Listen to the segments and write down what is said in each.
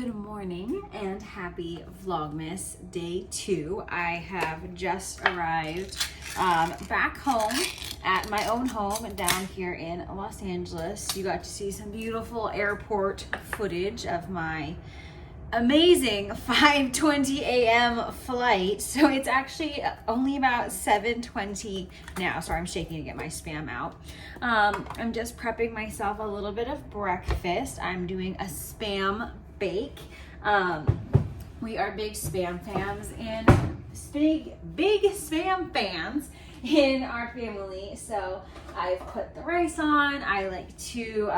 good morning and happy Vlogmas day 2. I have just arrived back home at my own home down here in Los Angeles. You got to see some beautiful airport footage of my amazing 5:20 a.m. flight. So it's actually only about 7:20 now. Sorry, I'm shaking to get my spam out. I'm just prepping myself a little bit of breakfast. I'm doing a spam bake. We are big spam fans and big spam fans in our family. So I've put the rice on. I like to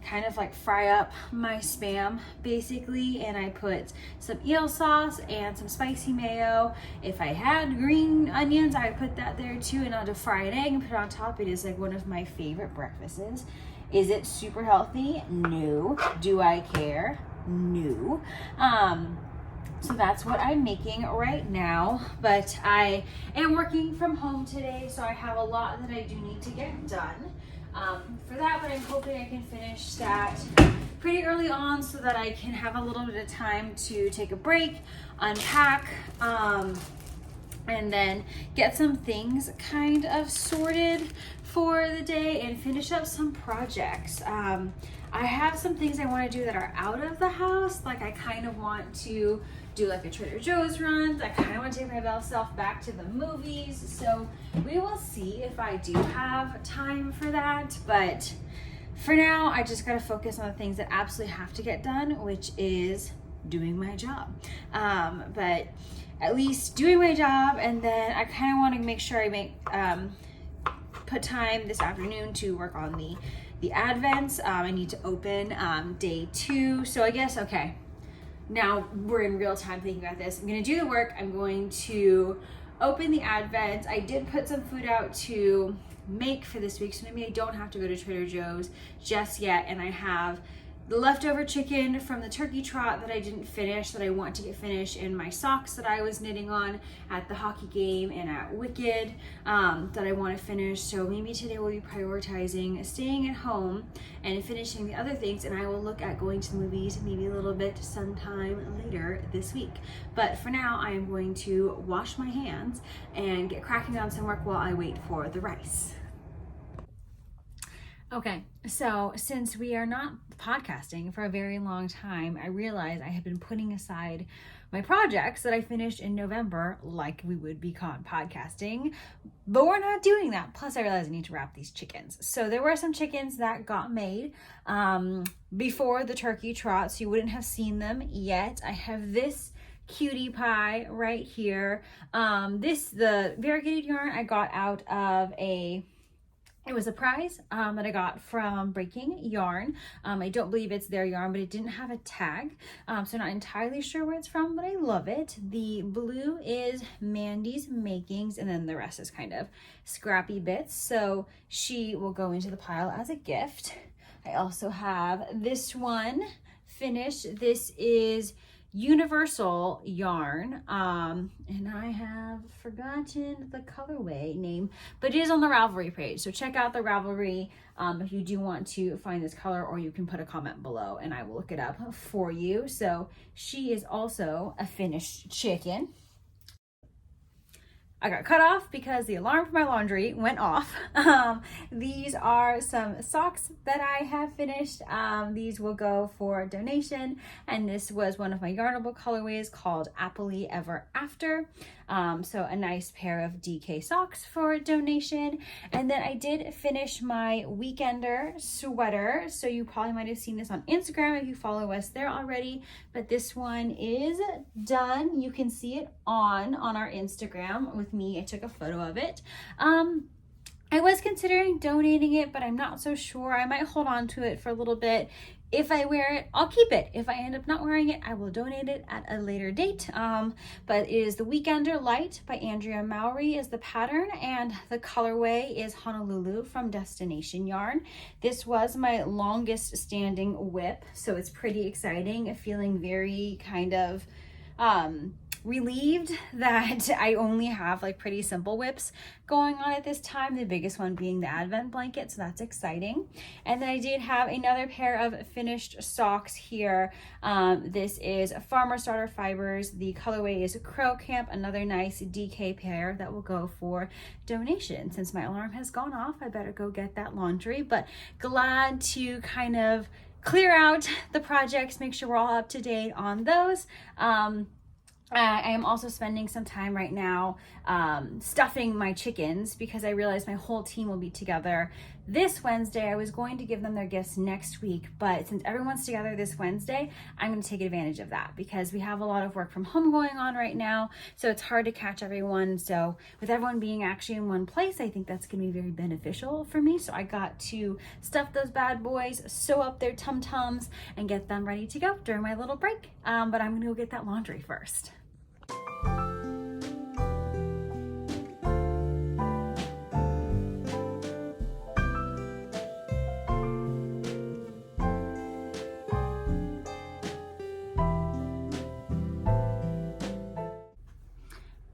kind of like fry up my spam basically, and I put some eel sauce and some spicy mayo. If I had green onions, I would put that there too, and I'll just fry an egg and put it on top. It is like one of my favorite breakfasts. Is it super healthy? No. Do I care? No. So that's what I'm making right now, but I am working from home today, so I have a lot that I do need to get done. For that, but I'm hoping I can finish that pretty early on so that I can have a little bit of time to take a break, unpack, and then get some things kind of sorted for the day and finish up some projects. I have some things I want to do that are out of the house. Like I kind of want to do like a Trader Joe's run. I kind of want to take myself back to the movies. So we will see if I do have time for that. But for now, I just got to focus on the things that absolutely have to get done, which is doing my job. But at least doing my job, and then I kind of want to make sure I put time this afternoon to work on the Advents. I need to open day 2. So I guess, okay, now we're in real time thinking about this. I'm going to do the work. I'm going to open the Advents. I did put some food out to make for this week, so maybe I don't have to go to Trader Joe's just yet. And I have the leftover chicken from the turkey trot that I didn't finish, that I want to get finished, and my socks that I was knitting on at the hockey game and at Wicked that I want to finish. So maybe today we'll be prioritizing staying at home and finishing the other things, and I will look at going to the movies maybe a little bit sometime later this week. But for now, I am going to wash my hands and get cracking on some work while I wait for the rice. Okay, so since we are not podcasting for a very long time, I realized I had been putting aside my projects that I finished in November like we would be caught podcasting, but we're not doing that. Plus, I realized I need to wrap these chickens. So there were some chickens that got made before the turkey trot, so you wouldn't have seen them yet. I have this cutie pie right here. The variegated yarn I got out of it was a prize that I got from Breaking Yarn. I don't believe it's their yarn, but it didn't have a tag. So not entirely sure where it's from, but I love it. The blue is Mandy's Makings, and then the rest is kind of scrappy bits. So she will go into the pile as a gift. I also have this one finished. This is Universal yarn, and I have forgotten the colorway name, but it is on the Ravelry page, so check out the Ravelry if you do want to find this color, or you can put a comment below and I will look it up for you. So she is also a finished chicken. I got cut off because the alarm for my laundry went off. These are some socks that I have finished. These will go for donation, and this was one of my Yarnable colorways called Happily Ever After. So a nice pair of DK socks for donation. And then I did finish my Weekender sweater. So you probably might have seen this on Instagram if you follow us there already, but this one is done. You can see it on our Instagram with me. I took a photo of it. I was considering donating it, but I'm not so sure. I might hold on to it for a little bit. If I wear it, I'll keep it. If I end up not wearing it, I will donate it at a later date. But it is the Weekender Light by Andrea Mowry is the pattern, and the colorway is Honolulu from Destination Yarn. This was my longest standing whip, so it's pretty exciting. Feeling very kind of relieved that I only have like pretty simple whips going on at this time, the biggest one being the Advent blanket, so that's exciting. And then I did have another pair of finished socks here. This is Farmer Starter Fibers. The colorway is Crow Camp, another nice DK pair that will go for donation. Since my alarm has gone off, I better go get that laundry, but glad to kind of clear out the projects, make sure we're all up to date on those. I am also spending some time right now stuffing my chickens because I realized my whole team will be together this Wednesday. I was going to give them their gifts next week, but since everyone's together this Wednesday, I'm going to take advantage of that because we have a lot of work from home going on right now, so it's hard to catch everyone. So with everyone being actually in one place, I think that's going to be very beneficial for me. So I got to stuff those bad boys, sew up their tum-tums, and get them ready to go during my little break. But I'm going to go get that laundry first.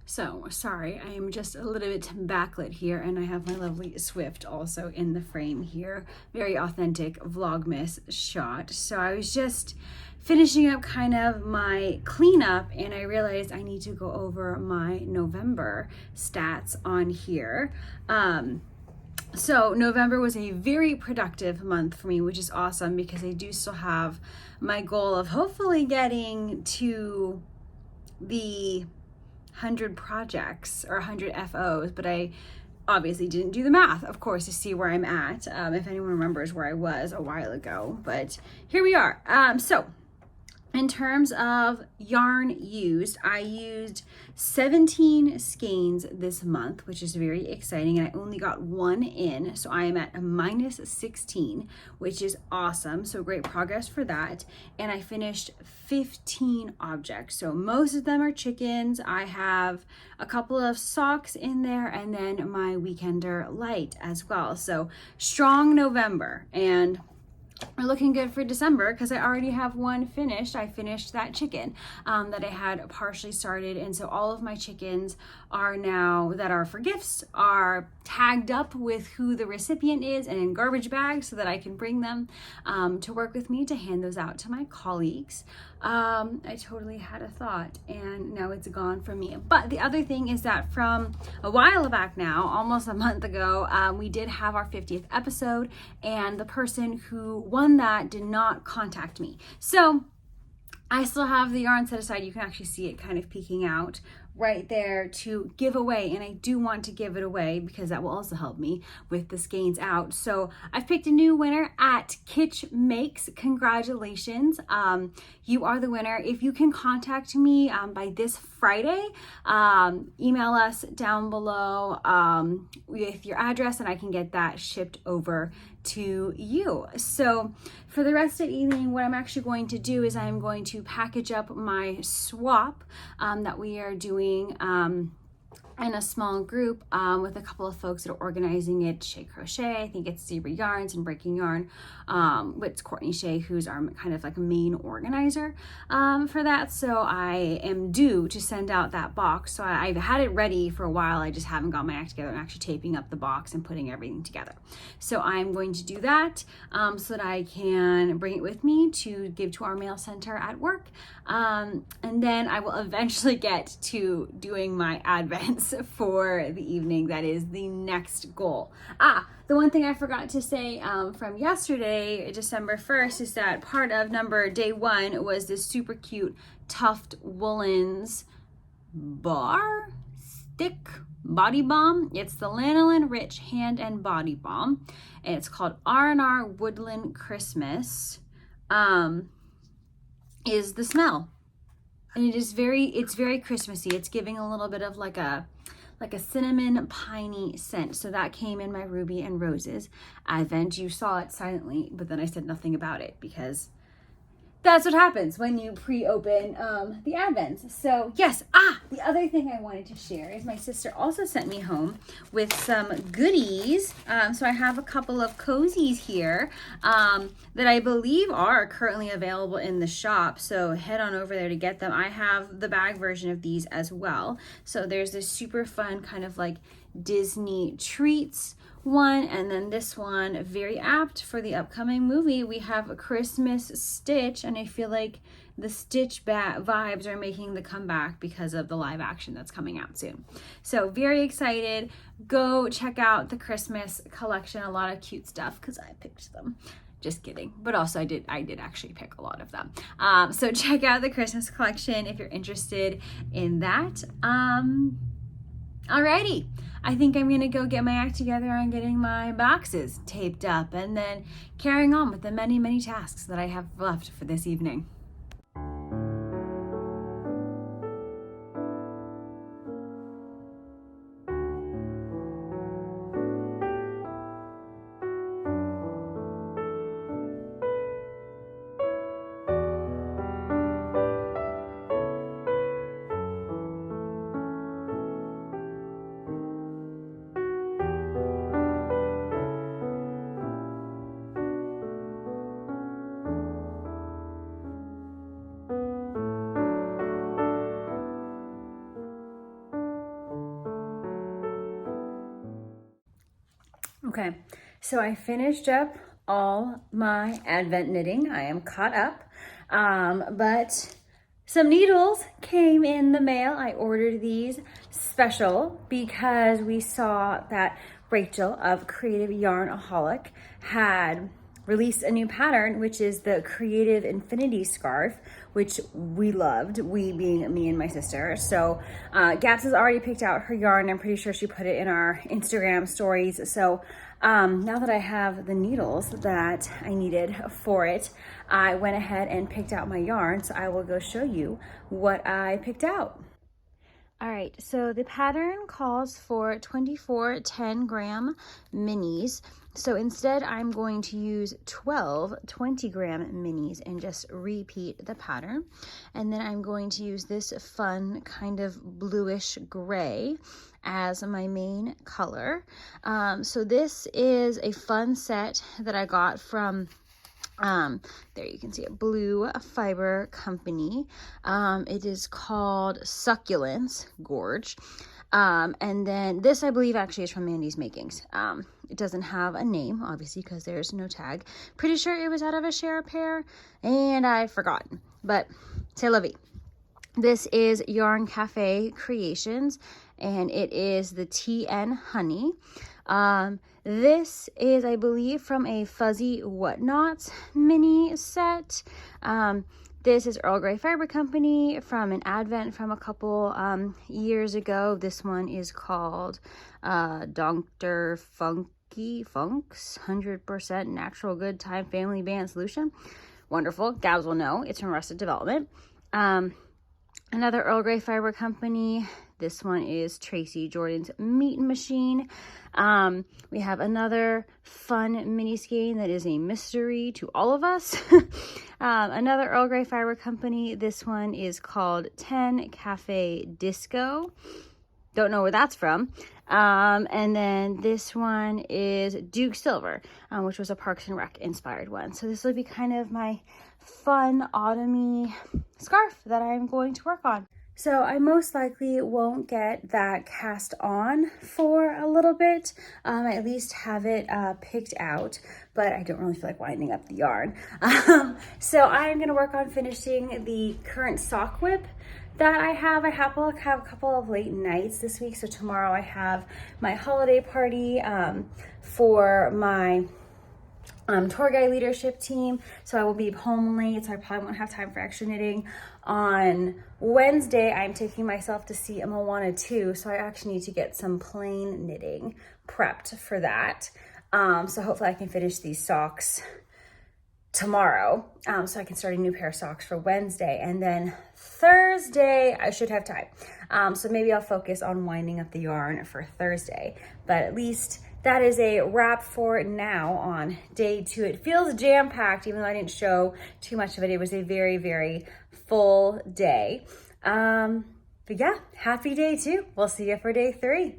So sorry, I am just a little bit backlit here, and I have my lovely Swift also in the frame here. Very authentic Vlogmas shot. So I was just finishing up kind of my cleanup, and I realized I need to go over my November stats on here. So November was a very productive month for me, which is awesome because I do still have my goal of hopefully getting to the 100 projects or 100 FOs, but I obviously didn't do the math, of course, to see where I'm at, if anyone remembers where I was a while ago, but here we are. So in terms of yarn used, I used 17 skeins this month, which is very exciting, and I only got one in, so I am at a minus 16, which is awesome. So great progress for that. And I finished 15 objects, so most of them are chickens. I have a couple of socks in there, and then my Weekender light as well. So strong November, and we're looking good for December because I already have one finished. I finished that chicken that I had partially started, and so all of my chickens are now, that are for gifts, are tagged up with who the recipient is and in garbage bags so that I can bring them to work with me to hand those out to my colleagues. I totally had a thought and now it's gone from me. But the other thing is that from a while back now, almost a month ago, we did have our 50th episode, and the person who won that did not contact me. So I still have the yarn set aside. You can actually see it kind of peeking out right there to give away, and I do want to give it away because that will also help me with the skeins out. So I've picked a new winner at Kitsch Makes. Congratulations, you are the winner. If you can contact me by this Friday, email us down below with your address, and I can get that shipped over to you. So for the rest of the evening, what I'm actually going to do is I'm going to package up my swap that we are doing in a small group with a couple of folks that are organizing it. Shea Crochet, I think it's Zebra Yarns, and Breaking Yarn, with Courtney Shea, who's our kind of like main organizer for that. So I am due to send out that box. So I've had it ready for a while. I just haven't got my act together and actually taping up the box and putting everything together. So I'm going to do that so that I can bring it with me to give to our mail center at work. And then I will eventually get to doing my advents for the evening. That is the next goal. The one thing I forgot to say from yesterday, December 1st, is that part of day one was this super cute Tuft Woolens bar stick body balm. It's the Lanolin Rich Hand and Body Balm, and it's called R&R Woodland Christmas. Is the smell, and it's very Christmassy. It's giving a little bit of like a cinnamon piney scent. So that came in my Ruby and Roses advent. You saw it silently, but then I said nothing about it because that's what happens when you pre-open the Advents. So yes, the other thing I wanted to share is my sister also sent me home with some goodies. So I have a couple of Cozies here that I believe are currently available in the shop. So head on over there to get them. I have the bag version of these as well. So there's this super fun kind of like Disney treats one, and then this one, very apt for the upcoming movie. We have a Christmas Stitch, and I feel like the Stitch vibes are making the comeback because of the live action that's coming out soon. So very excited. Go check out the Christmas collection. A lot of cute stuff because I picked them. Just kidding. But also I did actually pick a lot of them. So check out the Christmas collection if you're interested in that. Alrighty, I think I'm gonna go get my act together on getting my boxes taped up and then carrying on with the many, many tasks that I have left for this evening. Okay, so I finished up all my Advent knitting. I am caught up, but some needles came in the mail. I ordered these special because we saw that Rachel of Creative Yarnaholic had released a new pattern, which is the Creative Infinity Scarf, which we loved, we being me and my sister. So Gaps has already picked out her yarn. I'm pretty sure she put it in our Instagram stories. So now that I have the needles that I needed for it, I went ahead and picked out my yarn. So I will go show you what I picked out. All right, so the pattern calls for 24 10-gram minis. So instead, I'm going to use 12 20-gram minis and just repeat the pattern. And then I'm going to use this fun kind of bluish gray as my main color. So this is a fun set that I got from there you can see it, Blue Fiber Company. It is called Succulents Gorge. And then this, I believe, actually is from Mandy's Makings. It doesn't have a name, obviously, because there's no tag. Pretty sure it was out of a Share a Pair, and I've forgotten. But c'est la vie. This is Yarn Cafe Creations, and it is the TN Honey. This is, I believe, from a Fuzzy Whatnots mini set. This is Earl Grey Fiber Company from an Advent from a couple years ago. This one is called Dr. Funky Funk's 100% Natural Good Time Family Band Solution. Wonderful. Gabs will know. It's from Rusted Development. Another Earl Grey Fiber Company. This one is Tracy Jordan's Meat Machine. We have another fun mini skein that is a mystery to all of us. Another Earl Grey Fiber Company. This one is called 10 Cafe Disco. Don't know where that's from. And then this one is Duke Silver, which was a Parks and Rec inspired one. So this will be kind of my fun autumny scarf that I'm going to work on. So I most likely won't get that cast on for a little bit. I at least have it picked out, but I don't really feel like winding up the yarn. So I'm gonna work on finishing the current sock whip that I have. I have a couple of late nights this week. So tomorrow I have my holiday party for my tour guide leadership team, so I will be home late, so I probably won't have time for extra knitting. On Wednesday, I'm taking myself to see a Moana 2, so I actually need to get some plain knitting prepped for that. So hopefully I can finish these socks tomorrow, so I can start a new pair of socks for Wednesday, and then Thursday I should have time. So maybe I'll focus on winding up the yarn for Thursday, but at least that is a wrap for now on day 2. It feels jam-packed, even though I didn't show too much of it. It was a very, very full day. But yeah, happy day 2. We'll see you for day 3.